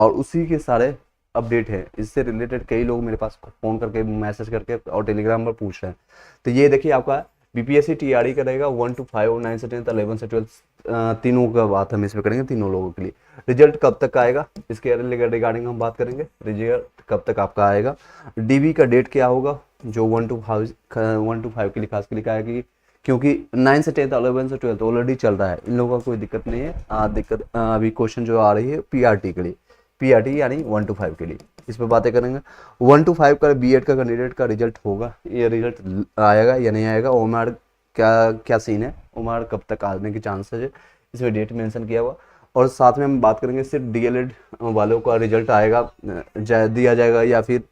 और उसी के सारे अपडेट हैं। इससे रिलेटेड कई लोग मेरे पास फ़ोन करके, मैसेज करके और टेलीग्राम पर पूछ रहे हैं। तो ये देखिए आपका बीपीएससी टीआरई का रहेगा 1 to 5, 9 से 10, 11 से 12, तीनों का बात हम इसमें करेंगे, तीनों लोगों के लिए। रिजल्ट कब तक आएगा इसके रिगार्डिंग हम बात करेंगे। रिजल्ट कब तक आपका आएगा, डीबी का डेट क्या होगा, जो 1 to 5 के लिए खास के लिखा है कि क्योंकि 9 से 10, 11 से 12 ऑलरेडी चल रहा है, इन लोगों का कोई दिक्कत नहीं है। दिक्कत अभी क्वेश्चन जो आ रही है पीआरटी के लिए, पीआरटी यानी 1 to 5 के लिए, इस पर बातें करेंगे। 1 to 5 का बीएड का कैंडिडेट का रिजल्ट होगा, ये रिजल्ट आएगा या नहीं आएगा, ओमार क्या क्या सीन है, ओमार कब तक आने के चांसेस है, इसमें डेट मेंशन किया हुआ। और साथ में हम बात करेंगे सिर्फ डीएलएड वालों का रिजल्ट आएगा, दिया जाएगा या फिर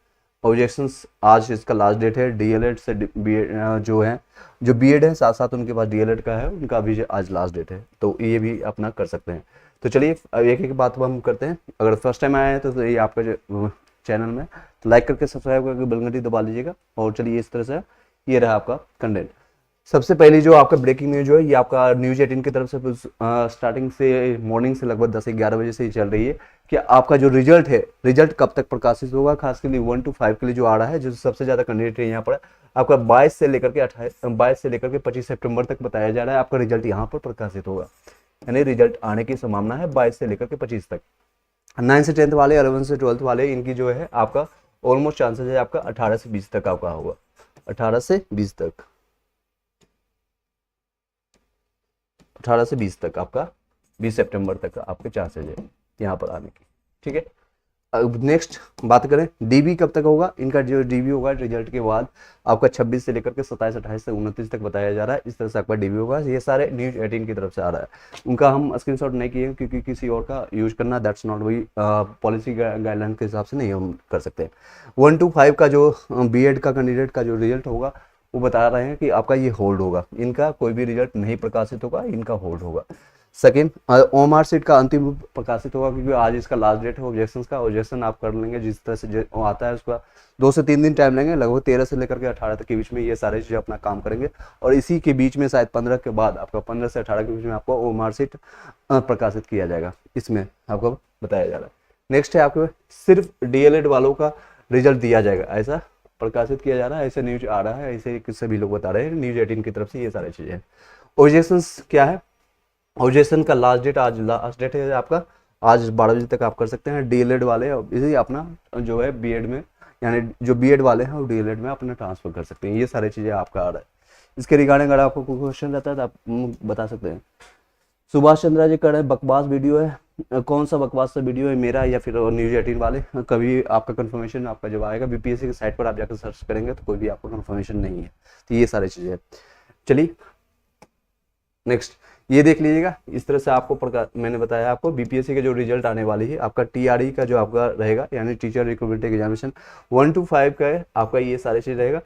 ऑब्जेक्शंस। आज इसका लास्ट डेट है डीएलएड से बीएड जो है, जो बीएड है साथ साथ उनके पास डीएलएड का है, उनका भी आज लास्ट डेट है, तो ये भी अपना कर सकते हैं। तो चलिए एक एक बात हम करते हैं। अगर फर्स्ट टाइम आए हैं तो ये आपका जो चैनल में, तो लाइक करके सब्सक्राइब करके बेल घंटी दबा लीजिएगा। और चलिए इस तरह से ये रहा आपका कंटेंट। सबसे पहली जो आपका ब्रेकिंग न्यूज है, ये आपका न्यूज 18 की तरफ से स्टार्टिंग से मॉर्निंग से लगभग 10 से 11 बजे से ही चल रही है कि आपका जो रिजल्ट है, रिजल्ट कब तक प्रकाशित होगा। खास के लिए 1 to 5 के लिए जो आ रहा है, जो सबसे ज़्यादा कैंडिडेट है यहाँ पर आपका 22 से लेकर के 25 सितंबर तक बताया जा रहा है आपका रिजल्ट यहाँ पर प्रकाशित होगा। यानी रिजल्ट आने की संभावना है 22 से लेकर के 25 तक। 9 से 10th वाले, 11 से 12th वाले, इनकी जो है आपका ऑलमोस्ट चांसेस है आपका 18 से 20 तक आपका होगा, 18 से 20 तक, 18 से 20 तक आपका 20 सितंबर तक आपके चांसेस है यहाँ पर आने की। ठीक है, अब नेक्स्ट बात करें डीबी कब तक होगा। इनका जो डीबी होगा रिजल्ट के बाद आपका 26 से लेकर के 27, 28 से 29 तक बताया जा रहा है, इस तरह से आपका डीबी होगा। ये सारे न्यूज 18 की तरफ से आ रहा है, उनका हम स्क्रीनशॉट नहीं किए क्योंकि किसी और का यूज करना दैट्स नॉट वही पॉलिसी गाइडलाइन के हिसाब से नहीं हम कर सकते। 1 to 5 का जो बीएड का कैंडिडेट का जो रिजल्ट होगा वो बता रहे हैं कि आपका ये होल्ड होगा, इनका कोई भी रिजल्ट नहीं प्रकाशित होगा, इनका होल्ड होगा। सेकेंड, ओएमआर सीट का अंतिम रूप प्रकाशित होगा क्योंकि आज इसका लास्ट डेट है ऑब्जेक्शन का। ऑब्जेक्शन आप कर लेंगे जिस तरह से आता है, उसका 2 से 3 दिन टाइम लेंगे, लगभग 13 से लेकर के 18 तक के बीच में ये सारे चीज़ें अपना काम करेंगे। और इसी के बीच में शायद 15 के बाद आपका 15 से 18 के बीच में आपको ओएमआर सीट प्रकाशित किया जाएगा, इसमें आपको बताया जा रहा है। नेक्स्ट है आपको सिर्फ डीएलएड वालों का रिजल्ट दिया जाएगा, ऐसा प्रकाशित किया जा रहा है, ऐसे न्यूज आ रहा है, ऐसे सभी लोग बता रहे हैं न्यूज 18 की तरफ से, ये सारी चीज़ें हैं। ऑब्जेक्शन क्या है, ऑब्जेक्शन का लास्ट डेट, आज लास्ट डेट है आपका, आज 12 बजे तक आप कर सकते हैं। डीएलएड वाले इसी अपना जो है बीएड में, यानी जो बीएड वाले हैं वो डीएलएड में अपना ट्रांसफर कर सकते हैं, ये सारी चीज़ें आपका आ रहा है। इसके रिगार्डिंग अगर आपको कोई क्वेश्चन रहता है तो आप बता सकते हैं। सुभाष चंद्रा जी कर रहे हैं बकवास वीडियो है, कौन सा बकवास सा वीडियो है, मेरा या फिर न्यूज 18 वाले, कभी आपका कंफर्मेशन आपका जब आएगा बीपीएससी की साइट पर आप जाकर सर्च करेंगे तो कोई भी आपको कंफर्मेशन नहीं है। तो ये सारी चीज़ें हैं। चलिए नेक्स्ट ये देख लीजिएगा, इस तरह से आपको मैंने बताया आपको बीपीएससी के जो रिजल्ट आने वाली है, आपका टीआरई का जो आपका रहेगा यानी टीचर रिक्रूटमेंट एग्जामिनेशन 1 to 5 का है आपका, ये सारी चीज़ रहेगा।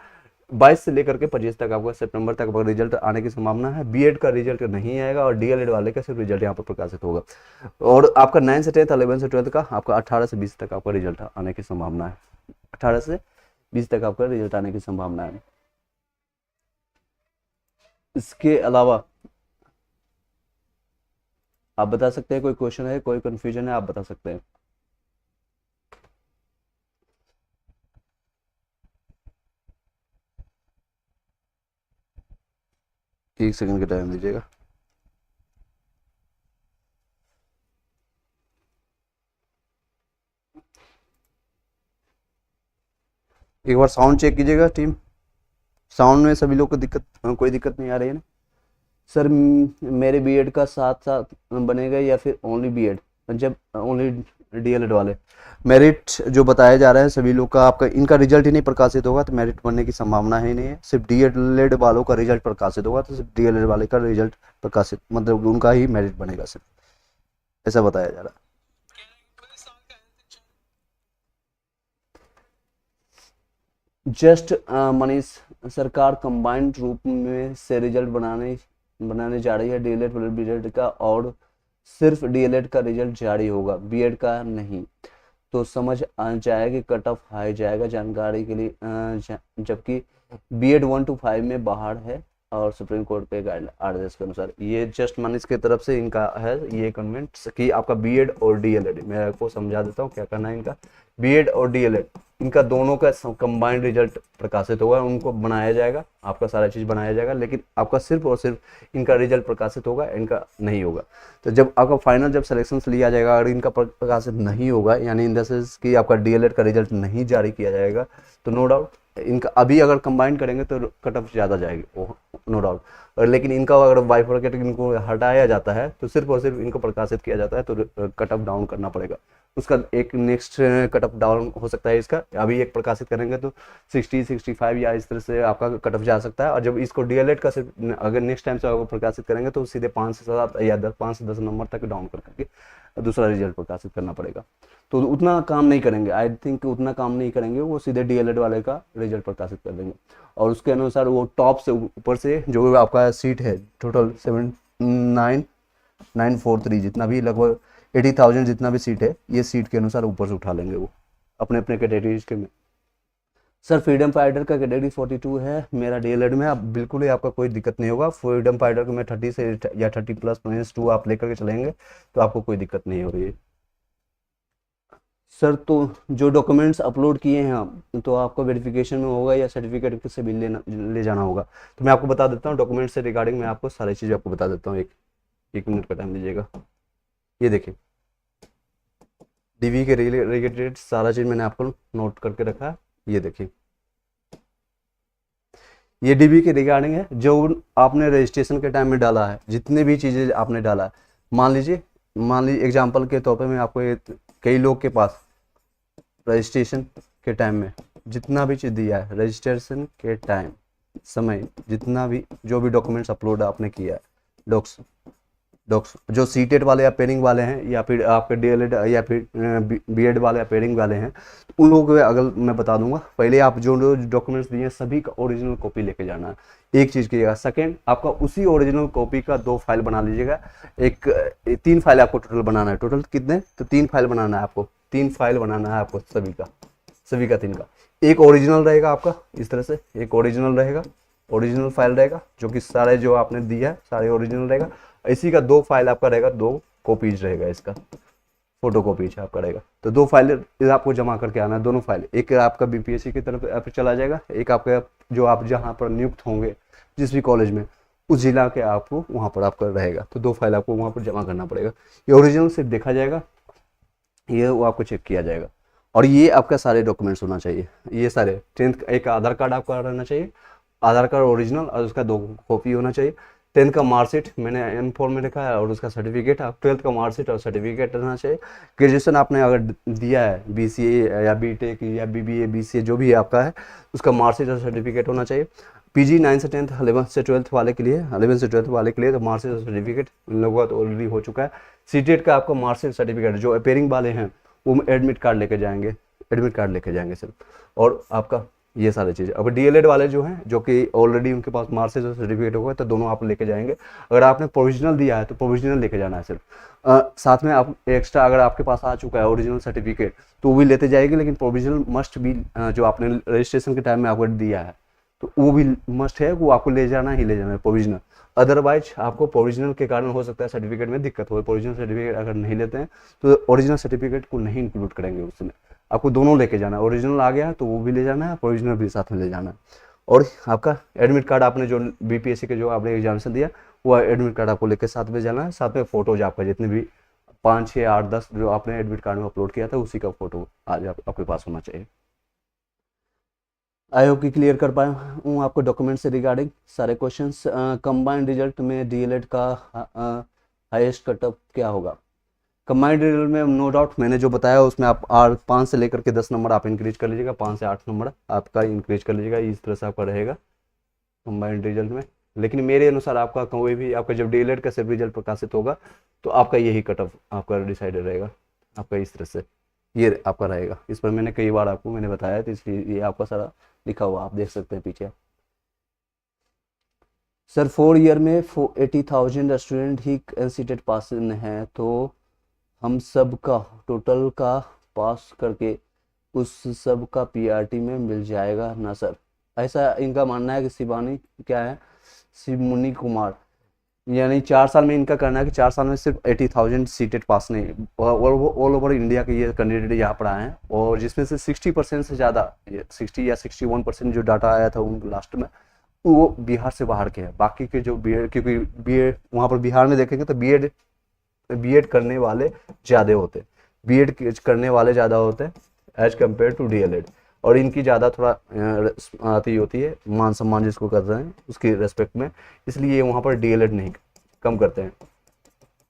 22 से लेकर के 25 तक आपका सितंबर तक आपका रिजल्ट आने की संभावना है। बीएड का रिजल्ट नहीं आएगा और डीएलएड वाले का सिर्फ रिजल्ट यहाँ पर प्रकाशित होगा। और आपका 9 से 10, 11 से 12 का आपका 18 से 20 तक आपका रिजल्ट आने की संभावना है, 18 से 20 तक आपका रिजल्ट आने की संभावना है। इसके अलावा आप बता सकते हैं कोई क्वेश्चन है, कोई कंफ्यूजन है, आप बता सकते हैं। एक सेकंड का टाइम दीजिएगा। एक बार साउंड चेक कीजिएगा टीम, साउंड में सभी लोग को कोई दिक्कत नहीं आ रही है ना। सर मेरे बीएड का साथ साथ बनेगा या फिर ओनली बीएड, जब ओनली डीएलएड वाले मेरिट जो बताया जा रहा है सभी लोग का, आपका इनका रिजल्ट ही नहीं प्रकाशित होगा तो मेरिट बनने की संभावना ही नहीं है। सिर्फ डीएलएड वालों का रिजल्ट प्रकाशित होगा तो सिर्फ डीएलएड वाले का रिजल्ट प्रकाशित, मतलब उनका ही मेरिट बनेगा सिर्फ, ऐसा बताया जा रहा है। जस्ट मनीष, सरकार कंबाइंड रूप में से रिजल्ट बनाने जा रही है डीएलएड बीएड का, और सिर्फ डीएलएड का रिजल्ट जारी होगा, बीएड का नहीं, तो समझ आ जाएगा कि कट ऑफ हाई जाएगा। जानकारी के लिए जबकि बीएड 1 to 5 में बाहर है, और सुप्रीम कोर्ट के गाइड आदेश के अनुसार। ये जस्ट मनीष की तरफ से इनका है ये कमेंट्स कि आपका बीएड और डीएलएड, मैं आपको समझा देता हूँ क्या करना है इनका। बीएड और डीएलएड इनका दोनों का कंबाइंड रिजल्ट प्रकाशित होगा, उनको बनाया जाएगा, आपका सारा चीज़ बनाया जाएगा, लेकिन आपका सिर्फ और सिर्फ इनका रिजल्ट प्रकाशित होगा, इनका नहीं होगा। तो जब आपका फाइनल जब सिलेक्शन लिया जाएगा, अगर इनका प्रकाशित नहीं होगा, यानी इन द सेंस कि आपका डीएलएड का रिजल्ट नहीं जारी किया जाएगा, तो नो डाउट इनका अभी अगर कंबाइन करेंगे तो कट ऑफ ज़्यादा जाएगी, नो डाउट। और लेकिन इनका अगर बाइफरकेट इनको हटाया जाता है तो सिर्फ और सिर्फ इनको प्रकाशित किया जाता है, तो कट ऑफ डाउन करना पड़ेगा। उसका एक नेक्स्ट कट ऑफ डाउन हो सकता है इसका, अभी एक प्रकाशित करेंगे तो 60 65 या इस तरह से आपका कट ऑफ जा सकता है। और जब इसको डीएलएड का सिर्फ अगर नेक्स्ट टाइम से अगर प्रकाशित करेंगे तो सीधे 5 से 7 या 5 से 10 नंबर तक डाउन करके दूसरा रिजल्ट प्रकाशित करना पड़ेगा। तो उतना काम नहीं करेंगे, आई थिंक उतना काम नहीं करेंगे, वो सीधे डीएलएड वाले का रिजल्ट प्रकाशित कर देंगे। और उसके अनुसार वो टॉप से ऊपर से जो आपका सीट है टोटल 79943 जितना भी लगभग 80,000 जितना भी सीट है, ये सीट के अनुसार ऊपर से उठा लेंगे वो अपने अपने कैटेगरीज के में। सर फ्रीडम फाइटर का कैटेगरी 42 है मेरा डीएलएड में, अब बिल्कुल ही आपका कोई दिक्कत नहीं होगा। फ्रीडम फाइटर को मैं 30 से या 30+-2 आप लेकर के चलेंगे तो आपको कोई दिक्कत नहीं हो रही है। सर तो जो डॉक्यूमेंट्स अपलोड किए हैं आप, तो आपका वेरिफिकेशन में होगा या सर्टिफिकेट से भी ले जाना होगा? तो मैं आपको बता देता हूँ डॉक्यूमेंट से रिगार्डिंग, मैं आपको सारी चीज़ आपको बता देता हूँ। एक मिनट का टाइम लीजिएगा। ये देखिए डीवी के रिलेटेड सारा चीज़ मैंने आपको नोट करके रखा है। ये देखिए ये डीबी के रिगार्डिंग है, जो आपने रजिस्ट्रेशन के टाइम में डाला है, जितने भी चीज़ें आपने डाला है। मान लीजिए एग्जांपल के तौर पे मैं आपको कई लोग के पास रजिस्ट्रेशन के टाइम में जितना भी चीज़ दिया है, रजिस्ट्रेशन के टाइम समय जितना भी जो भी डॉक्यूमेंट्स अपलोड आपने किया है, डॉक्स जो सीटेट वाले या पेयरिंग वाले हैं, या फिर आपके डीएलएड या फिर बीएड वाले या पेयरिंग वाले हैं, तो उन लोगों को अगर मैं बता दूंगा, पहले आप जो डॉक्यूमेंट्स दिए सभी का ओरिजिनल कॉपी लेके जाना है। एक चीज़ कीजिएगा। सेकेंड, आपका उसी ओरिजिनल कॉपी का 2 फाइल बना लीजिएगा। 3 फाइल आपको टोटल बनाना है। टोटल कितने? तो 3 फाइल बनाना है आपको। 3 फाइल बनाना है आपको सभी का 3 का। एक ओरिजिनल रहेगा आपका इस तरह से, एक ओरिजिनल रहेगा, ओरिजिनल फाइल रहेगा जो कि सारे जो आपने दिया है सारे ओरिजिनल रहेगा। इसी का 2 फाइल आपका रहेगा, 2 कॉपीज रहेगा, इसका फोटो कॉपीज आपका रहेगा। तो 2 फाइल आपको जमा करके आना है, दोनों फाइल। एक आपका बीपीएससी की तरफ चला जाएगा, एक आपका जो आप जहाँ पर नियुक्त होंगे जिस भी कॉलेज में, उस जिला के आपको वहाँ पर आपका रहेगा। तो 2 फाइल आपको वहाँ पर जमा करना पड़ेगा। ये ओरिजिनल से देखा जाएगा, ये वो आपको चेक किया जाएगा। और ये आपका सारे डॉक्यूमेंट्स होना चाहिए, ये सारे। 10th एक आधार कार्ड आपका रहना चाहिए, आधार कार्ड ओरिजिनल, और उसका 2 कॉपी होना चाहिए। 10th का मार्कशीट मैंने M4 में रखा है, और उसका सर्टिफिकेट। 12th का मार्कशीट और सर्टिफिकेट रहना चाहिए। ग्रेजुएशन आपने अगर दिया है BCA या BTech या BBA BCA जो भी आपका है, उसका मार्कशीट और सर्टिफिकेट होना चाहिए। PG 9 से 10th 11 से 12th वाले के लिए, 11 से 12th वाले के लिए तो मार्कशीट और सर्टिफिकेट इन लोगों का तो ऑलरेडी हो चुका है। सीटेट का आपका मार्कशीट सर्टिफिकेट, जो अपेयरिंग वाले हैं वो एडमिट कार्ड लेके जाएंगे, एडमिट कार्ड लेके जाएंगे सिर्फ। और आपका ये सारी चीज़ें। अब डीएलएड वाले जो हैं, जो कि ऑलरेडी उनके पास मार्कशीट और सर्टिफिकेट होगा, तो दोनों आप लेके जाएंगे। अगर आपने प्रोविजनल दिया है तो प्रोविजनल लेके जाना है सिर्फ। साथ में आप एक्स्ट्रा अगर आपके पास आ चुका है ओरिजिनल सर्टिफिकेट तो वो भी लेते जाएंगे, लेकिन प्रोविजनल मस्ट भी जो आपने रजिस्ट्रेशन के टाइम में आपको दिया है तो वो भी मस्ट है, वो आपको ले जाना ही ले जाना है प्रोविजनल। अदरवाइज आपको प्रोविजनल के कारण हो सकता है सर्टिफिकेट में दिक्कत हो। प्रोविजनल सर्टिफिकेट अगर नहीं लेते हैं तो ओरिजिनल सर्टिफिकेट को नहीं इंक्लूड करेंगे उसमें, आपको दोनों लेके जाना है। ओरिजिनल आ गया तो वो भी ले जाना है, प्रोविजनल भी साथ में ले जाना है। और आपका एडमिट कार्ड, आपने जो बीपीएससी के जो आपने एग्जामिनेशन दिया वो एडमिट कार्ड आपको लेके साथ में जाना है। साथ में फोटोज आपका जितने भी 5 6 8 10 जो आपने एडमिट कार्ड में अपलोड किया था उसी का फोटो आज आपके पास होना चाहिए। आई होप कि क्लियर कर पाया हूँ आपको डॉक्यूमेंट से रिगार्डिंग सारे क्वेश्चंस। कंबाइंड रिजल्ट में डीएलएड का हाईएस्ट कटअप क्या होगा? कंबाइंड रिजल्ट में नो डाउट मैंने जो बताया उसमें आप 5 से लेकर के 10 नंबर आप इंक्रीज कर लीजिएगा, 5 से 8 नंबर आपका इंक्रीज कर लीजिएगा, इस तरह से आपका रहेगा कंबाइंड रिजल्ट में। लेकिन मेरे अनुसार आपका कोई भी आपका जब डीएलएड का सिर्फ रिजल्ट प्रकाशित होगा तो आपका यही कटअप आपका डिसाइडेड रहेगा, आपका इस तरह से ये आपका रहेगा। इस पर मैंने कई बार आपको मैंने बताया, तो इसलिए ये आपका सारा लिखा हुआ आप देख सकते हैं पीछे। सर 4 ईयर में 80,000 स्टूडेंट ही एनसीटेट पास हैं, तो हम सब का टोटल का पास करके उस सब का पीआरटी में मिल जाएगा ना सर? ऐसा इनका मानना है कि शिवानी क्या है शिवमुनि कुमार, यानी 4 साल में इनका करना है कि 4 साल में सिर्फ 80,000 सीटेट पास नहीं, और वो ऑल ओवर इंडिया के ये कैंडिडेट यहाँ पर आए हैं, और जिसमें से 60% से ज़्यादा, 60 या 61% जो डाटा आया था उन लास्ट में, वो बिहार से बाहर के हैं। बाकी के जो बी एड, क्योंकि बी एड वहाँ पर बिहार में देखेंगे तो बी एड करने वाले ज़्यादा होते हैं, बी एड करने वाले ज़्यादा होते हैं एज कम्पेयर टू DLED, और इनकी ज़्यादा थोड़ा आती होती है मान सम्मान जिसको कर रहे हैं उसकी रेस्पेक्ट में, इसलिए वहाँ पर DLED नहीं कम करते हैं।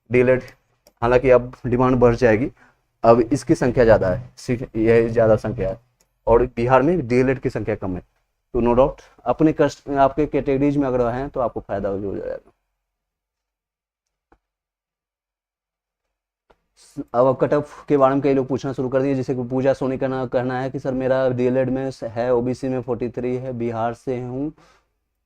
DLED हालांकि अब डिमांड बढ़ जाएगी, अब इसकी संख्या ज़्यादा है, यह ज़्यादा संख्या है, और बिहार में DLED की संख्या कम है, तो नो डाउट अपने कस्ट आपके कैटेगरीज में अगर हैं तो आपको फायदा हो जाएगा। अब कट ऑफ के बारे में कई लोग पूछना शुरू कर दिए, जैसे कि पूजा सोनी का कहना है कि सर मेरा DLED में है, OBC में 43 है, बिहार से हूँ,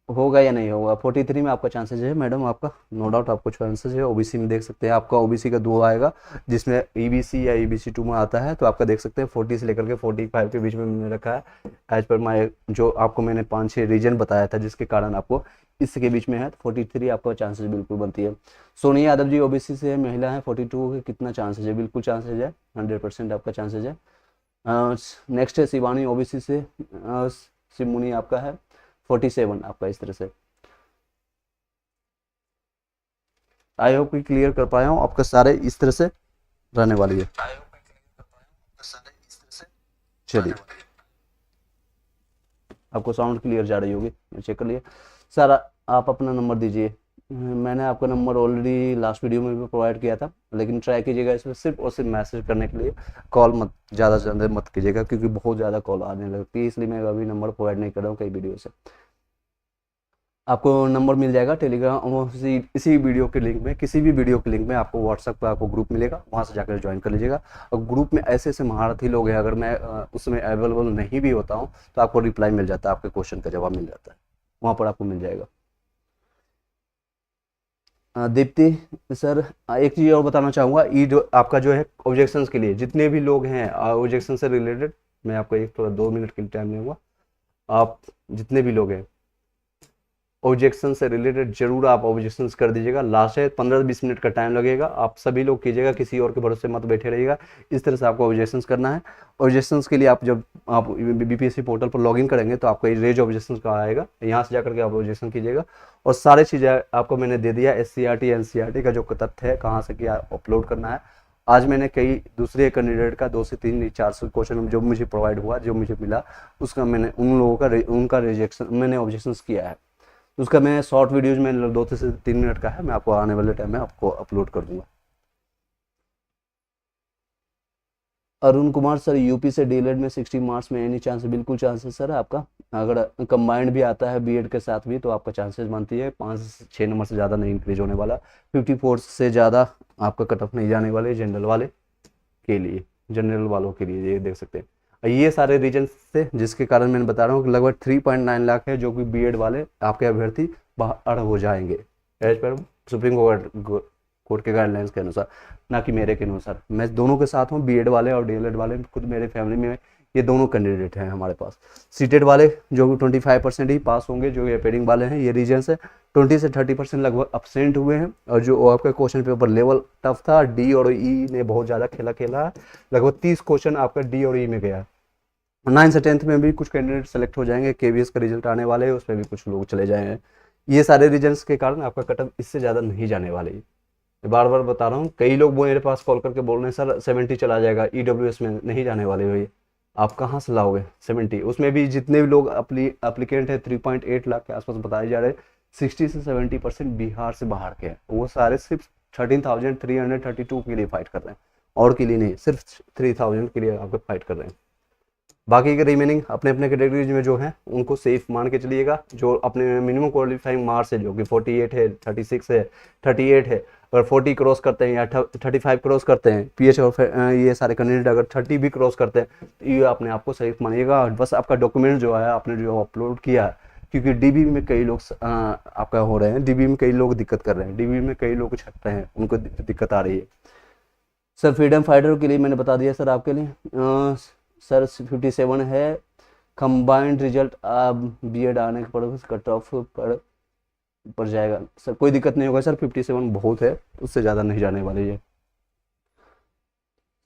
होगा या नहीं होगा? 43 में आपका चांसेस है मैडम, आपका नो डाउट आपको चांसेस है। OBC में देख सकते हैं आपका OBC का 2 आएगा, जिसमें EBC या EBC 2 में आता है, तो आपका देख सकते हैं 40 से लेकर के 45 के बीच में मैंने रखा है एज पर माई, जो आपको मैंने 5-6 रीजन बताया था जिसके कारण आपको इसके बीच में है, तो 43 आपका चांसेस बिल्कुल बनती है। सोनी यादव जी OBC से महिला है, 42 के कितना चांसेस है? बिल्कुल चांसेस है, 100% आपका चांसेस है। नेक्स्ट है शिवानी OBC से, शिवमुनि आपका है 47 आपका, इस तरह से। आई होप कि क्लियर कर पाया हूँ, आपका सारे इस तरह से रहने वाली है। चलिए आपको साउंड क्लियर जा रही होगी, चेक कर लिए। सर आप अपना नंबर दीजिए। मैंने आपका नंबर ऑलरेडी लास्ट वीडियो में भी प्रोवाइड किया था, लेकिन ट्राई कीजिएगा इसमें सिर्फ और सिर्फ मैसेज करने के लिए, कॉल मत ज़्यादा से ज़्यादा मत कीजिएगा, क्योंकि बहुत ज़्यादा कॉल आने लगती है, इसलिए मैं अभी नंबर प्रोवाइड नहीं कर रहा हूँ कई वीडियो से। आपको नंबर मिल जाएगा टेलीग्राम, इसी वीडियो के लिंक में, किसी भी वीडियो के लिंक में आपको व्हाट्सएप पर आपको ग्रुप मिलेगा, वहाँ से जाकर ज्वाइन कर लीजिएगा। और ग्रुप में ऐसे ऐसे महारथी लोग हैं, अगर मैं उसमें अवेलेबल नहीं भी होता हूँ तो आपको रिप्लाई मिल जाता है, आपके क्वेश्चन का जवाब मिल जाता है, वहाँ पर आपको मिल जाएगा। दीप्ति सर, एक चीज़ और बताना चाहूँगा, ये जो आपका जो है ऑब्जेक्शंस के लिए जितने भी लोग हैं ऑब्जेक्शन से रिलेटेड, मैं आपको एक थोड़ा 2 मिनट के लिए टाइम दूंगा। आप जितने भी लोग हैं ऑब्जेक्शन से रिलेटेड जरूर आप ऑब्जेक्शंस कर दीजिएगा, लास्ट है 15-20 मिनट का टाइम लगेगा, आप सभी लोग कीजिएगा, किसी और के भरोसे मत बैठे रहिएगा, इस तरह से आपको ऑब्जेक्शंस करना है। ऑब्जेक्शंस के लिए आप जब आप BPSC पोर्टल पर लॉगिन करेंगे तो आपको रेज ऑब्जेक्शंस का आएगा, यहाँ से जाकर के आप ऑब्जेक्शन कीजिएगा, और सारी चीज़ें आपको मैंने दे दिया, SCRT NCRT का जो तथ्य है कहाँ से क्या अपलोड करना है। आज मैंने कई दूसरे कैंडिडेट का 2 से 3 400 क्वेश्चन जो मुझे प्रोवाइड हुआ, जो मुझे मिला, उसका मैंने उन लोगों का उनका रिजेक्शन मैंने ऑब्जेक्शंस किया है, उसका मैं शॉर्ट वीडियोज में 2 से 3 मिनट का है, मैं आपको आने वाले टाइम में आपको अपलोड कर दूंगा। अरुण कुमार सर, यूपी से DLED में 60 मार्क्स में एनी चांस? बिल्कुल चांसेस सर आपका, अगर कंबाइंड भी आता है BEd के साथ भी तो आपका चांसेस बनती है, 5-6 नंबर से ज़्यादा नहीं इंक्रीज होने वाला, 54 से ज़्यादा आपका कट ऑफ नहीं जाने वाले जनरल वाले के लिए, जनरल वालों के लिए, ये देख सकते हैं। ये सारे रीजन से जिसके कारण मैंने बता रहा हूँ कि लगभग 3.9 लाख है जो कि BEd वाले आपके अभ्यर्थी बाहर हो जाएंगे एज पर सुप्रीम कोर्ट के गाइडलाइंस के अनुसार, ना कि मेरे के अनुसार। मैं दोनों के साथ हूँ, BEd वाले और DLED वाले, खुद मेरे फैमिली में ये दोनों कैंडिडेट हैं हमारे पास। सीटेड वाले जो 25% ही पास होंगे, जो ये पेडिंग वाले हैं, ये रीजन से 20 से 30% लगभग अपसेंट हुए हैं, और जो आपका क्वेश्चन पेपर लेवल टफ था, D और E ने बहुत ज़्यादा खेला है, लगभग 30 क्वेश्चन आपका D और E में गया। 9 से 10th में भी कुछ कैंडिडेट सेलेक्ट हो जाएंगे, KVS का रिजल्ट आने वाले है, उसमें भी कुछ लोग चले जाएंगे। ये सारे रीजन्स के कारण आपका कटअप इससे ज़्यादा नहीं जाने वाले है, बार बार बता रहा हूँ। कई लोग मेरे पास कॉल करके बोल रहे हैं सर 70 चला जाएगा, EWS में नहीं जाने वाले भाई, आप कहाँ से लाओगे 70? उसमें भी जितने भी लोग एप्लीकेंट है 3.8 लाख के आसपास बताए जा रहे हैं, 60 से 70% बिहार से बाहर के हैं, वो सारे सिर्फ 13,332 के लिए फाइट कर रहे हैं, और के लिए नहीं, सिर्फ 3000 के लिए आपको फाइट कर रहे हैं। बाकी के रिमेनिंग अपने अपने कैटेगरीज में जो है उनको सेफ मान के चलिएगा, जो अपने मिनिमम क्वालिफाइंग मार्क्स है जो कि 48 है, 36 है, 38 है, अगर 40 क्रॉस करते हैं या 35 क्रॉस करते हैं, PH और ये सारे कैंडिडेट अगर 30 भी क्रॉस करते हैं तो ये अपने आप को सेफ मानिएगा। बस आपका डॉक्यूमेंट जो है आपने जो अपलोड किया है, क्योंकि DB में कई लोग आपका हो रहे हैं, DB में कई लोग दिक्कत कर रहे हैं, DB में कई लोग छट रहे हैं, उनको दिक्कत आ रही है। सर फ्रीडम फाइटर के लिए मैंने बता दिया सर आपके लिए, सर 57 है, कंबाइंड रिजल्ट BEd आने पर कट ऑफ पर पर जाएगा सर, कोई दिक्कत नहीं होगा सर, 57 बहुत है, उससे ज़्यादा नहीं जाने वाली है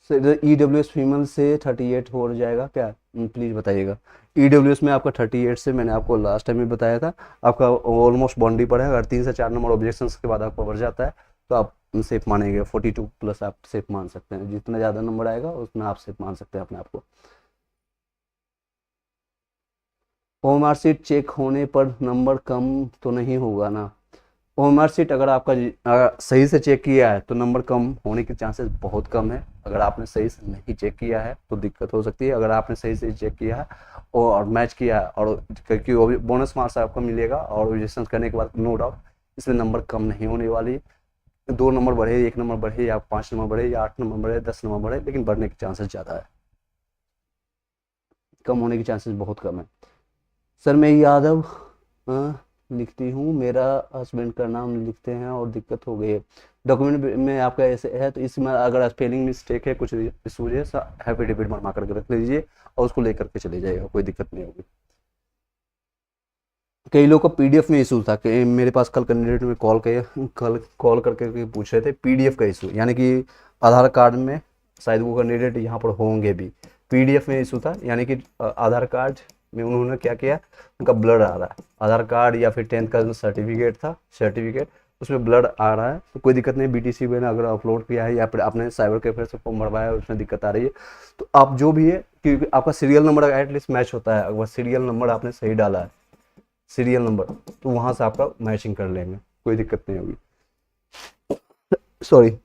सर। EWS फीमेल से 38 हो जाएगा क्या, प्लीज़ बताइएगा। EWS में आपका 38 से, मैंने आपको लास्ट टाइम भी बताया था, आपका ऑलमोस्ट बाउंड्री पर है। अगर 3 से 4 नंबर ऑब्जेक्शन के बाद आपका बढ़ जाता है तो आप सेफ मानेंगे, 42 प्लस आप सेफ मान सकते हैं। जितना ज़्यादा नंबर आएगा उतना आप सेफ मान सकते हैं अपने आप को। ओएमआर सीट चेक होने पर नंबर कम तो नहीं होगा ना। ओएमआर सीट अगर आपका अगर सही से चेक किया है तो नंबर कम होने के चांसेस बहुत कम है। अगर आपने सही से नहीं चेक किया है तो दिक्कत हो सकती है। अगर आपने सही से चेक किया है और मैच किया है, और क्योंकि वो भी बोनस मार्क्स आपको मिलेगा, और ऑब्जेक्शन करने के बाद नो डाउट इसमें नंबर कम नहीं होने वाली है। 2 नंबर बढ़े, 1 नंबर बढ़े, या 5 नंबर बढ़े, या 8 नंबर बढ़े, 10 नंबर बढ़े, लेकिन बढ़ने के चांसेस ज़्यादा है, कम होने के चांसेस बहुत कम है। सर मैं यादव लिखती हूँ, मेरा हस्बैंड का नाम लिखते हैं और दिक्कत हो गई है। डॉक्यूमेंट में आपका ऐसे है तो इसमें अगर स्पेलिंग मिस्टेक है, कुछ इशूज है, सर एफिडेविट बनवा करके रख लीजिए और उसको लेकर के चले जाइएगा, कोई दिक्कत नहीं होगी। कई लोग को पीडीएफ में इशू था कि मेरे पास कल कैंडिडेट में कॉल करके पूछ रहे थे पीडीएफ का इशू, यानी कि आधार कार्ड में शायद वो कैंडिडेट यहाँ पर होंगे भी, पीडीएफ में इशू था, यानी कि आधार कार्ड में उन्होंने क्या किया, उनका ब्लड आ रहा है, आधार कार्ड या फिर 10th का जो सर्टिफिकेट था, सर्टिफिकेट उसमें ब्लड आ रहा है, तो कोई दिक्कत नहीं। बीटीसी में अगर अपलोड किया है या फिर आपने साइबर कैफे से फॉर्म भरवाया है, उसमें दिक्कत आ रही है, तो आप जो भी है, क्योंकि आपका सीरियल नंबर एटलीस्ट मैच होता है, अगर सीरियल नंबर आपने सही डाला है, सीरियल नंबर, तो वहाँ से आपका मैचिंग कर लेंगे, कोई दिक्कत नहीं होगी। सॉरी।